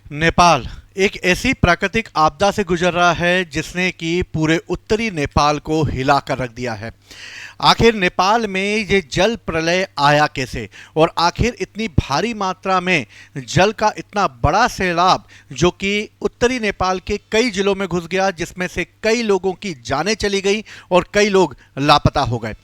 नेपाल एक ऐसी प्राकृतिक आपदा से गुजर रहा है जिसने कि पूरे उत्तरी नेपाल को हिला कर रख दिया है। आखिर नेपाल में ये जल प्रलय आया कैसे और आखिर इतनी भारी मात्रा में जल का इतना बड़ा सैलाब जो कि उत्तरी नेपाल के कई जिलों में घुस गया, जिसमें से कई लोगों की जानें चली गई और कई लोग लापता हो गए।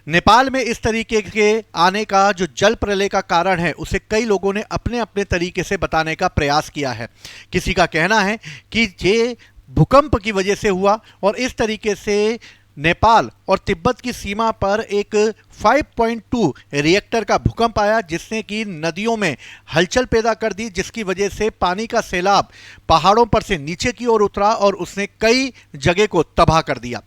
नेपाल में इस तरीके के आने का जो जल प्रलय का कारण है उसे कई लोगों ने अपने अपने तरीके से बताने का प्रयास किया है। किसी का कहना है कि ये भूकंप की वजह से हुआ और इस तरीके से नेपाल और तिब्बत की सीमा पर एक 5.2 रिएक्टर का भूकंप आया जिसने कि नदियों में हलचल पैदा कर दी, जिसकी वजह से पानी का सैलाब पहाड़ों पर से नीचे की ओर उतरा और उसने कई जगह को तबाह कर दिया।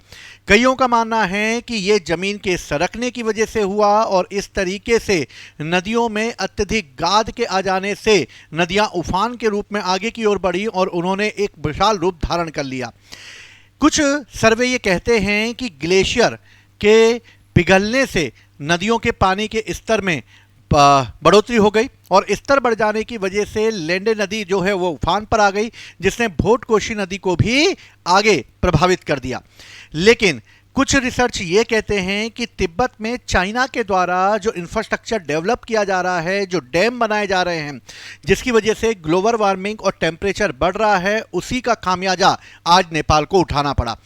कईयों का मानना है कि ये जमीन के सरकने की वजह से हुआ और इस तरीके से नदियों में अत्यधिक गाद के आ जाने से नदियां उफान के रूप में आगे की ओर बढ़ी और उन्होंने एक विशाल रूप धारण कर लिया। कुछ सर्वे ये कहते हैं कि ग्लेशियर के पिघलने से नदियों के पानी के स्तर में बढ़ोतरी हो गई और स्तर बढ़ जाने की वजह से लेंडे नदी जो है वो उफान पर आ गई, जिसने भोटकोशी नदी को भी आगे प्रभावित कर दिया। लेकिन कुछ रिसर्च ये कहते हैं कि तिब्बत में चाइना के द्वारा जो इंफ्रास्ट्रक्चर डेवलप किया जा रहा है, जो डैम बनाए जा रहे हैं, जिसकी वजह से ग्लोबल वार्मिंग और टेम्परेचर बढ़ रहा है, उसी का खामियाजा आज नेपाल को उठाना पड़ा।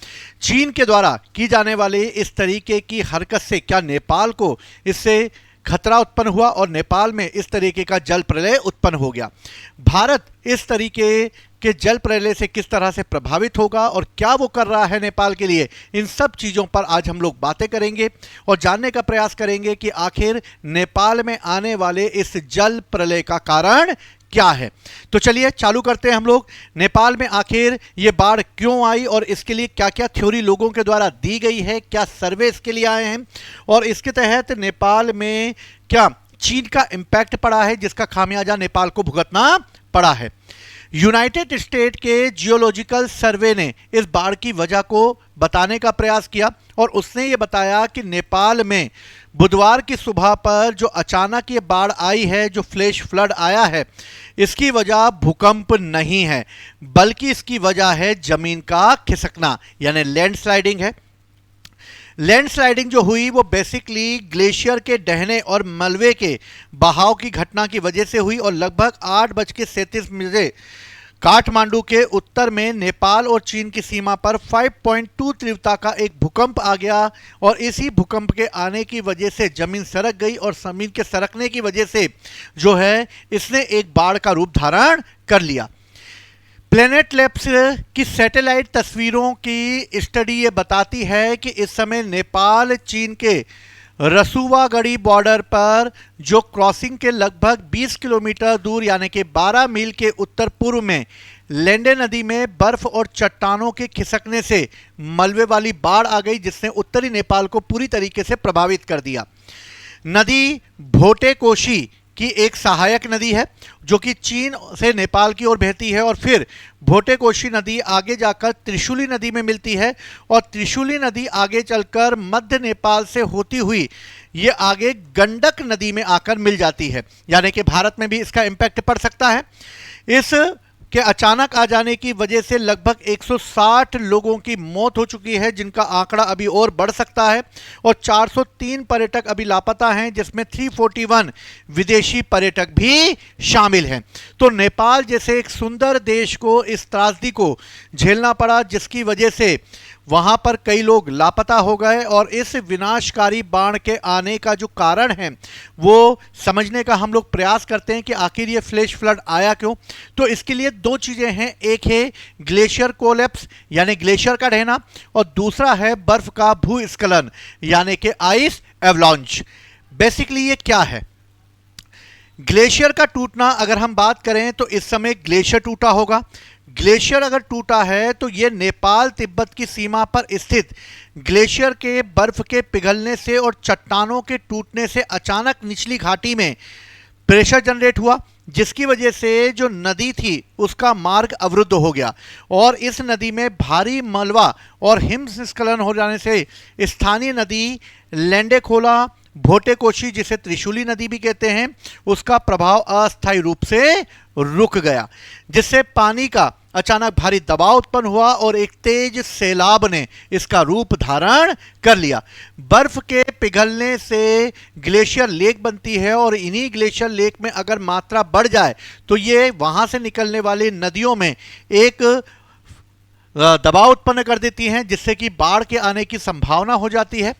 चीन के द्वारा की जाने वाली इस तरीके की हरकत से क्या नेपाल को इससे खतरा उत्पन्न हुआ और नेपाल में इस तरीके का जल प्रलय उत्पन्न हो गया? भारत इस तरीके के जल प्रलय से किस तरह से प्रभावित होगा और क्या वो कर रहा है नेपाल के लिए, इन सब चीज़ों पर आज हम लोग बातें करेंगे और जानने का प्रयास करेंगे कि आखिर नेपाल में आने वाले इस जल प्रलय का कारण क्या है। तो चलिए चालू करते हैं हम लोग। नेपाल में आखिर ये बाढ़ क्यों आई और इसके लिए क्या क्या थ्योरी लोगों के द्वारा दी गई है, क्या सर्वे इसके लिए आए हैं और इसके तहत नेपाल में क्या चीन का इम्पैक्ट पड़ा है जिसका खामियाजा नेपाल को भुगतना पड़ा है। यूनाइटेड स्टेट के जियोलॉजिकल सर्वे ने इस बाढ़ की वजह को बताने का प्रयास किया और उसने ये बताया कि नेपाल में बुधवार की सुबह पर जो अचानक ये बाढ़ आई है, जो फ्लैश फ्लड आया है, इसकी वजह भूकंप नहीं है बल्कि इसकी वजह है जमीन का खिसकना यानी लैंडस्लाइडिंग है। लैंडस्लाइडिंग जो हुई वो बेसिकली ग्लेशियर के ढहने और मलबे के बहाव की घटना की वजह से हुई और लगभग 8:37 काठमांडू के उत्तर में नेपाल और चीन की सीमा पर 5.2 तीव्रता का एक भूकंप आ गया और इसी भूकंप के आने की वजह से जमीन सरक गई और जमीन के सरकने की वजह से जो है इसने एक बाढ़ का रूप धारण कर लिया। प्लेनेट लैब्स की सैटेलाइट तस्वीरों की स्टडी ये बताती है कि इस समय नेपाल चीन के रसुवागढ़ी बॉर्डर पर जो क्रॉसिंग के लगभग 20 किलोमीटर दूर यानी कि 12 मील के उत्तर पूर्व में लेंडे नदी में बर्फ और चट्टानों के खिसकने से मलबे वाली बाढ़ आ गई जिसने उत्तरी नेपाल को पूरी तरीके से प्रभावित कर दिया। नदी भोटेकोशी की एक सहायक नदी है जो कि चीन से नेपाल की ओर बहती है और फिर भोटेकोशी नदी आगे जाकर त्रिशूली नदी में मिलती है और त्रिशूली नदी आगे चलकर मध्य नेपाल से होती हुई ये आगे गंडक नदी में आकर मिल जाती है, यानी कि भारत में भी इसका इम्पैक्ट पड़ सकता है। इस के अचानक आ जाने की वजह से लगभग 160 लोगों की मौत हो चुकी है जिनका आंकड़ा अभी और बढ़ सकता है और 403 पर्यटक अभी लापता हैं जिसमें 341 विदेशी पर्यटक भी शामिल हैं। तो नेपाल जैसे एक सुंदर देश को इस त्रासदी को झेलना पड़ा जिसकी वजह से वहां पर कई लोग लापता हो गए और इस विनाशकारी बाढ़ के आने का जो कारण है वो समझने का हम लोग प्रयास करते हैं कि आखिर ये फ्लैश फ्लड आया क्यों। तो इसके लिए दो चीजें हैं, एक है ग्लेशियर कोलैप्स यानी ग्लेशियर का ढहना और दूसरा है बर्फ का भूस्खलन यानी कि आइस एवलांच। बेसिकली ये क्या है? ग्लेशियर का टूटना अगर हम बात करें तो इस समय ग्लेशियर टूटा होगा। ग्लेशियर अगर टूटा है तो यह नेपाल तिब्बत की सीमा पर स्थित ग्लेशियर के बर्फ के पिघलने से और चट्टानों के टूटने से अचानक निचली घाटी में प्रेशर जनरेट हुआ जिसकी वजह से जो नदी थी उसका मार्ग अवरुद्ध हो गया और इस नदी में भारी मलबा और हिमस्खलन हो जाने से स्थानीय नदी लेंडेखोला भोटेकोशी जिसे त्रिशूली नदी भी कहते हैं उसका प्रभाव अस्थायी रूप से रुक गया, जिससे पानी का अचानक भारी दबाव उत्पन्न हुआ और एक तेज सैलाब ने इसका रूप धारण कर लिया। बर्फ के पिघलने से ग्लेशियर लेक बनती है और इन्हीं ग्लेशियर लेक में अगर मात्रा बढ़ जाए तो ये वहां से निकलने वाली नदियों में एक दबाव उत्पन्न कर देती हैं, जिससे कि बाढ़ के आने की संभावना हो जाती है।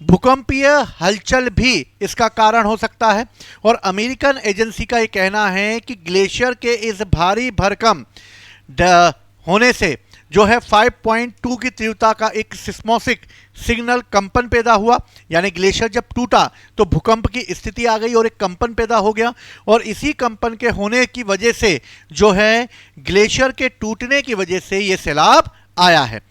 भूकंपीय हलचल भी इसका कारण हो सकता है और अमेरिकन एजेंसी का यह कहना है कि ग्लेशियर के इस भारी भरकम होने से जो है 5.2 की तीव्रता का एक सिस्मोसिक सिग्नल कंपन पैदा हुआ, यानी ग्लेशियर जब टूटा तो भूकंप की स्थिति आ गई और एक कंपन पैदा हो गया और इसी कंपन के होने की वजह से जो है ग्लेशियर के टूटने की वजह से ये सैलाब आया है।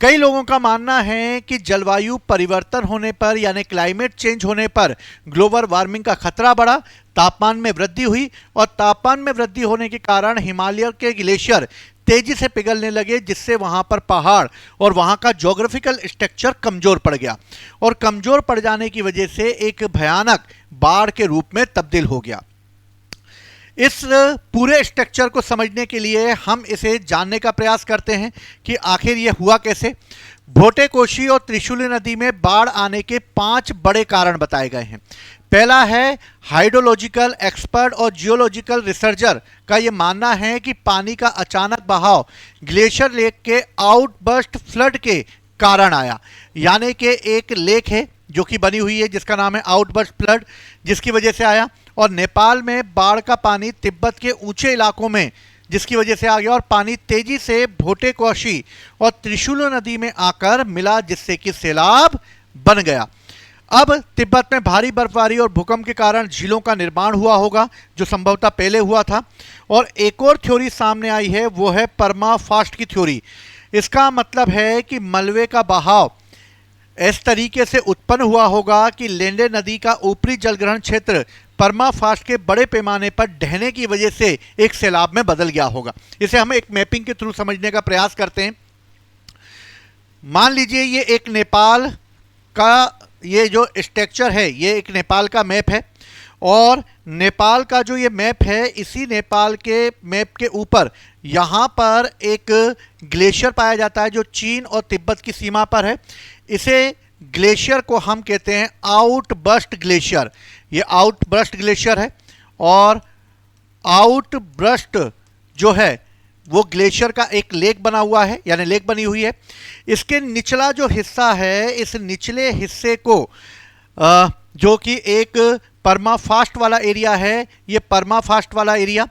कई लोगों का मानना है कि जलवायु परिवर्तन होने पर यानी क्लाइमेट चेंज होने पर ग्लोबल वार्मिंग का खतरा बढ़ा, तापमान में वृद्धि हुई और तापमान में वृद्धि होने के कारण हिमालय के ग्लेशियर तेजी से पिघलने लगे, जिससे वहां पर पहाड़ और वहां का ज्योग्राफिकल स्ट्रक्चर कमजोर पड़ गया और कमजोर पड़ जाने की वजह से एक भयानक बाढ़ के रूप में तब्दील हो गया। इस पूरे स्ट्रक्चर को समझने के लिए हम इसे जानने का प्रयास करते हैं कि आखिर ये हुआ कैसे। भोटे कोशी और त्रिशूली नदी में बाढ़ आने के 5 बड़े कारण बताए गए हैं। पहला है, हाइड्रोलॉजिकल एक्सपर्ट और जियोलॉजिकल रिसर्चर का ये मानना है कि पानी का अचानक बहाव ग्लेशियर लेक के आउटबर्स्ट फ्लड के कारण आया, यानी कि एक लेक है जो कि बनी हुई है जिसका नाम है आउटबर्स्ट फ्लड, जिसकी वजह से आया और नेपाल में बाढ़ का पानी तिब्बत के ऊंचे इलाकों में जिसकी वजह से आ गया और पानी तेजी से भोटे कोशी और त्रिशूली नदी में आकर मिला, जिससे कि सैलाब बन गया। अब तिब्बत में भारी बर्फबारी और भूकंप के कारण झीलों का निर्माण हुआ होगा, जो संभवतः पहले हुआ था। और एक और थ्योरी सामने आई है, वो है परमाफ्रॉस्ट की थ्योरी। इसका मतलब है कि मलबे का बहाव इस तरीके से उत्पन्न हुआ होगा कि लेंडे नदी का ऊपरी जलग्रहण क्षेत्र परमाफ्रॉस्ट के बड़े पैमाने पर ढहने की वजह से एक सैलाब में बदल गया होगा। इसे हम एक मैपिंग के थ्रू समझने का प्रयास करते हैं। मान लीजिए ये एक नेपाल का ये जो स्ट्रक्चर है, ये एक नेपाल का मैप है और नेपाल का जो ये मैप है, इसी नेपाल के मैप के ऊपर यहाँ पर एक ग्लेशियर पाया जाता है जो चीन और तिब्बत की सीमा पर है। इसे ग्लेशियर को हम कहते हैं आउटबर्स्ट ग्लेशियर। ये आउटबर्स्ट ग्लेशियर है और आउटबर्स्ट जो है वो ग्लेशियर का एक लेक बना हुआ है, यानी लेक बनी हुई है। इसके निचला जो हिस्सा है, इस निचले हिस्से को जो कि एक परमाफ्रॉस्ट वाला एरिया है, ये परमाफ्रॉस्ट वाला एरिया,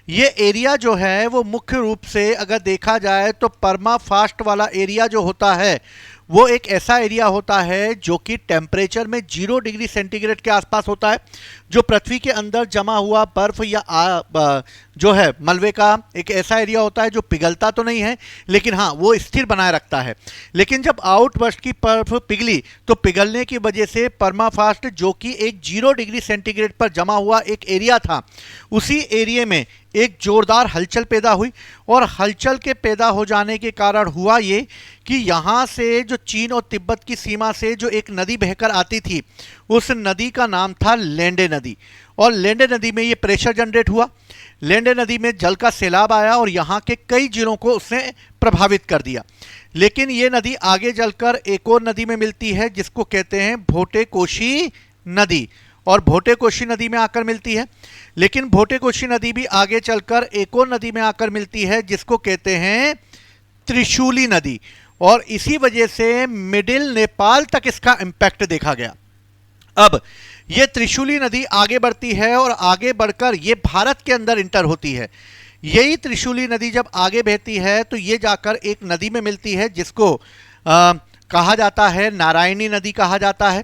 ये एरिया जो है वो मुख्य रूप से अगर देखा जाए तो परमाफ्रॉस्ट वाला एरिया जो होता है वो एक ऐसा एरिया होता है जो कि टेम्परेचर में 0 डिग्री सेंटीग्रेड के आसपास होता है, जो पृथ्वी के अंदर जमा हुआ बर्फ या जो है मलबे का एक ऐसा एरिया होता है जो पिघलता तो नहीं है लेकिन हाँ वो स्थिर बनाए रखता है। लेकिन जब आउटबर्स्ट की बर्फ पिघली तो पिघलने की वजह से परमाफ्रॉस्ट जो कि एक 0 डिग्री सेंटीग्रेड पर जमा हुआ एक एरिया था, उसी एरिया में एक जोरदार हलचल पैदा हुई और हलचल के पैदा हो जाने के कारण हुआ ये कि यहाँ से जो चीन और तिब्बत की सीमा से जो एक नदी बहकर आती थी, उस नदी का नाम था लेंडे नदी और लेंडे नदी में ये प्रेशर जनरेट हुआ। लेंडे नदी में जल का सैलाब आया और यहाँ के कई जिलों को उसने प्रभावित कर दिया। लेकिन ये नदी आगे चलकर एक और नदी में मिलती है जिसको कहते हैं भोटे कोशी नदी और भोटे कोशी नदी में आकर मिलती है। लेकिन भोटे कोशी नदी भी आगे चलकर एक और नदी में आकर मिलती है जिसको कहते हैं त्रिशूली नदी और इसी वजह से मिडिल नेपाल तक इसका इंपैक्ट देखा गया। अब ये त्रिशूली नदी आगे बढ़ती है और आगे बढ़कर ये भारत के अंदर इंटर होती है। यही त्रिशूली नदी जब आगे बहती है तो ये जाकर एक नदी में मिलती है जिसको कहा जाता है नारायणी नदी कहा जाता है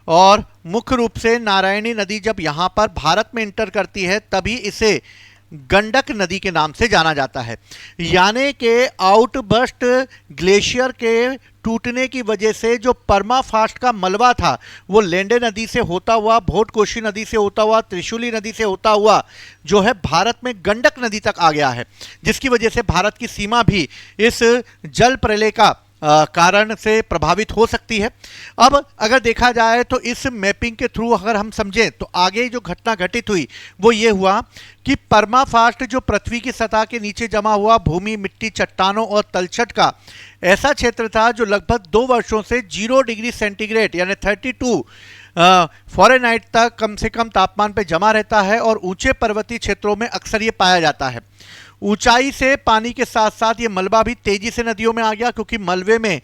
और मुख्य रूप से नारायणी नदी जब यहाँ पर भारत में इंटर करती है तभी इसे गंडक नदी के नाम से जाना जाता है। यानी कि आउटबर्स्ट ग्लेशियर के टूटने की वजह से जो परमाफ्रॉस्ट का मलबा था वो लेंडे नदी से होता हुआ, भोट कोशी नदी से होता हुआ, त्रिशूली नदी से होता हुआ जो है भारत में गंडक नदी तक आ गया है, जिसकी वजह से भारत की सीमा भी इस जल प्रलय का कारण से प्रभावित हो सकती है। अब अगर देखा जाए तो इस मैपिंग के थ्रू अगर हम समझें तो आगे जो घटना घटित हुई वो ये हुआ कि परमाफ्रॉस्ट जो पृथ्वी की सतह के नीचे जमा हुआ भूमि, मिट्टी, चट्टानों और तलछट का ऐसा क्षेत्र था जो लगभग 2 वर्षों से 0 डिग्री सेंटीग्रेड यानी 32 फ़ारेनहाइट तक कम से कम तापमान पर जमा रहता है और ऊंचे पर्वतीय क्षेत्रों में अक्सर ये पाया जाता है। ऊंचाई से पानी के साथ साथ ये मलबा भी तेजी से नदियों में आ गया, क्योंकि मलबे में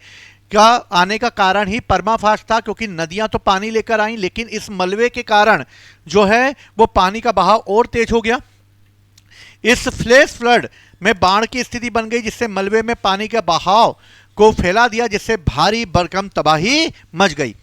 का आने का कारण ही परमाफ्रॉस्ट था, क्योंकि नदियां तो पानी लेकर आई लेकिन इस मलबे के कारण जो है वो पानी का बहाव और तेज हो गया। इस फ्लैश फ्लड में बाढ़ की स्थिति बन गई, जिससे मलबे में पानी के बहाव को फैला दिया, जिससे भारी भरकम तबाही मच गई।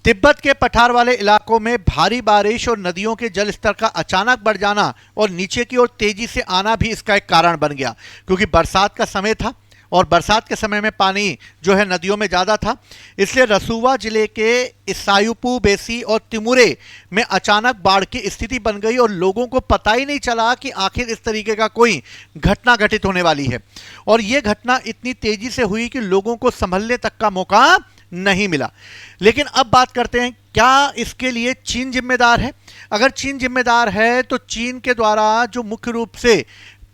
तिब्बत के पठार वाले इलाकों में भारी बारिश और नदियों के जल स्तर का अचानक बढ़ जाना और नीचे की ओर तेजी से आना भी इसका एक कारण बन गया, क्योंकि बरसात का समय था और बरसात के समय में पानी जो है नदियों में ज़्यादा था। इसलिए रसूवा जिले के इसायुपू, बेसी और तिमुरे में अचानक बाढ़ की स्थिति बन गई और लोगों को पता ही नहीं चला कि आखिर इस तरीके का कोई घटना घटित होने वाली है। और ये घटना इतनी तेजी से हुई कि लोगों को संभलने तक का मौका नहीं मिला। लेकिन अब बात करते हैं, क्या इसके लिए चीन जिम्मेदार है? अगर चीन जिम्मेदार है तो चीन के द्वारा जो मुख्य रूप से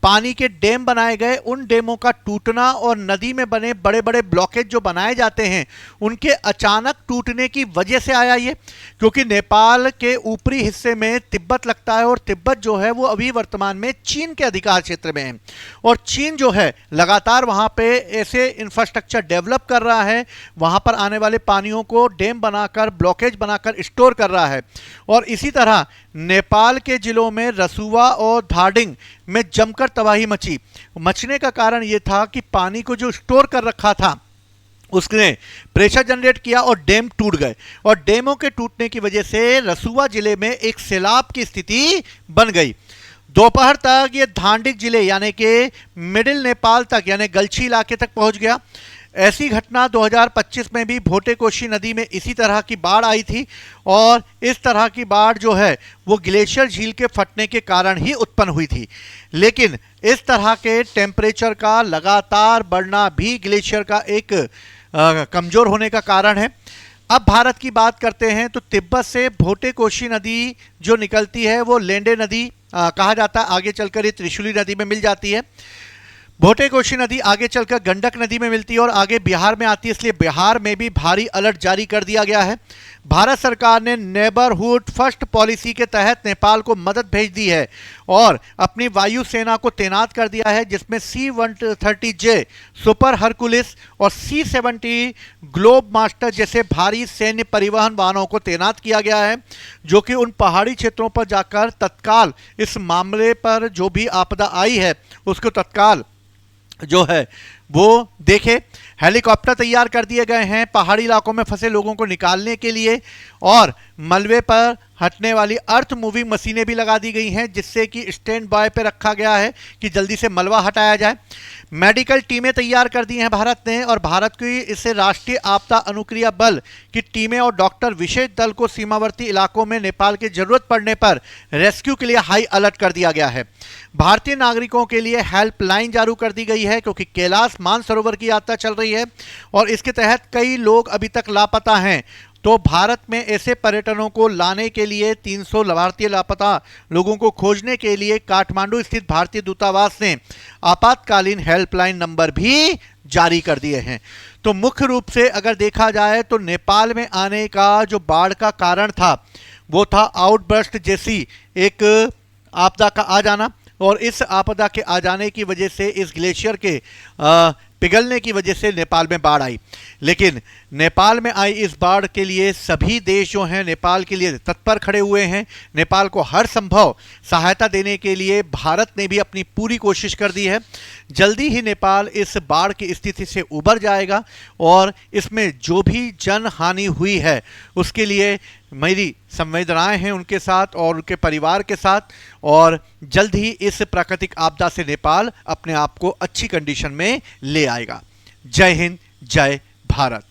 पानी के डैम बनाए गए, उन डैमों का टूटना और नदी में बने बड़े बड़े ब्लॉकेज जो बनाए जाते हैं उनके अचानक टूटने की वजह से आया ये, क्योंकि नेपाल के ऊपरी हिस्से में तिब्बत लगता है और तिब्बत जो है वो अभी वर्तमान में चीन के अधिकार क्षेत्र में है और चीन जो है लगातार वहाँ पे ऐसे इंफ्रास्ट्रक्चर डेवलप कर रहा है, वहाँ पर आने वाले पानियों को डैम बनाकर, ब्लॉकेज बनाकर स्टोर कर रहा है। और इसी तरह नेपाल के जिलों में रसुवा और धाडिंग में जमकर तबाही मचने का कारण यह था कि पानी को जो स्टोर कर रखा था उसने प्रेशर जनरेट किया और डैम टूट गए और डैमों के टूटने की वजह से रसुवा जिले में एक सैलाब की स्थिति बन गई। दोपहर तक ये धांडिक जिले यानी कि मिडिल नेपाल तक यानी गलछी इलाके तक पहुंच गया। ऐसी घटना 2025 में भी भोटे-कोशी नदी में इसी तरह की बाढ़ आई थी और इस तरह की बाढ़ जो है वो ग्लेशियर झील के फटने के कारण ही उत्पन्न हुई थी। लेकिन इस तरह के टेम्परेचर का लगातार बढ़ना भी ग्लेशियर का एक कमज़ोर होने का कारण है। अब भारत की बात करते हैं तो तिब्बत से भोटे-कोशी नदी जो निकलती है वो लेंडे नदी कहा जाता है, आगे चलकर ये त्रिशूली नदी में मिल जाती है। भोटे-कोशी नदी आगे चलकर गंडक नदी में मिलती है और आगे बिहार में आती है, इसलिए बिहार में भी भारी अलर्ट जारी कर दिया गया है। भारत सरकार ने नेबरहुड फर्स्ट पॉलिसी के तहत नेपाल को मदद भेज दी है और अपनी वायु सेना को तैनात कर दिया है, जिसमें C-130J सुपर हरकुलिस और C-70 ग्लोब मास्टर जैसे भारी सैन्य परिवहन वाहनों को तैनात किया गया है, जो कि उन पहाड़ी क्षेत्रों पर जाकर तत्काल इस मामले पर जो भी आपदा आई है उसको तत्काल जो है वो देखे। हेलीकॉप्टर तैयार कर दिए गए हैं पहाड़ी इलाकों में फंसे लोगों को निकालने के लिए और मलबे पर हटने वाली अर्थ मूविंग मशीनें भी लगा दी गई हैं, जिससे कि स्टैंड बाय पे रखा गया है कि जल्दी से मलबा हटाया जाए। मेडिकल टीमें तैयार कर दी हैं भारत ने और भारत की इससे राष्ट्रीय आपदा अनुक्रिया बल की टीमें और डॉक्टर विशेष दल को सीमावर्ती इलाकों में नेपाल की जरूरत पड़ने पर रेस्क्यू के लिए हाई अलर्ट कर दिया गया है। भारतीय नागरिकों के लिए हेल्पलाइन जारी कर दी गई है, क्योंकि कैलाश मानसरोवर की यात्रा चल रही है और इसके तहत कई लोग अभी तक लापता हैं। तो भारत में ऐसे पर्यटनों को लाने के लिए 300 भारतीय लापता लोगों को खोजने के लिए काठमांडू स्थित भारतीय दूतावास ने आपातकालीन हेल्पलाइन नंबर भी जारी कर दिए हैं। तो मुख्य रूप से अगर देखा जाए तो नेपाल में आने का जो बाढ़ का कारण था वो था आउटबर्स्ट जैसी एक आपदा का आ जाना और इस आपदा के आ जाने की वजह से इस ग्लेशियर के पिघलने की वजह से नेपाल में बाढ़ आई। लेकिन नेपाल में आई इस बाढ़ के लिए सभी देश जो हैं नेपाल के लिए तत्पर खड़े हुए हैं। नेपाल को हर संभव सहायता देने के लिए भारत ने भी अपनी पूरी कोशिश कर दी है। जल्दी ही नेपाल इस बाढ़ की स्थिति से उबर जाएगा और इसमें जो भी जन हानि हुई है उसके लिए मेरी संवेदनाएं हैं उनके साथ और उनके परिवार के साथ और जल्द ही इस प्राकृतिक आपदा से नेपाल अपने आप को अच्छी कंडीशन में ले आएगा। जय हिंद, जय भारत।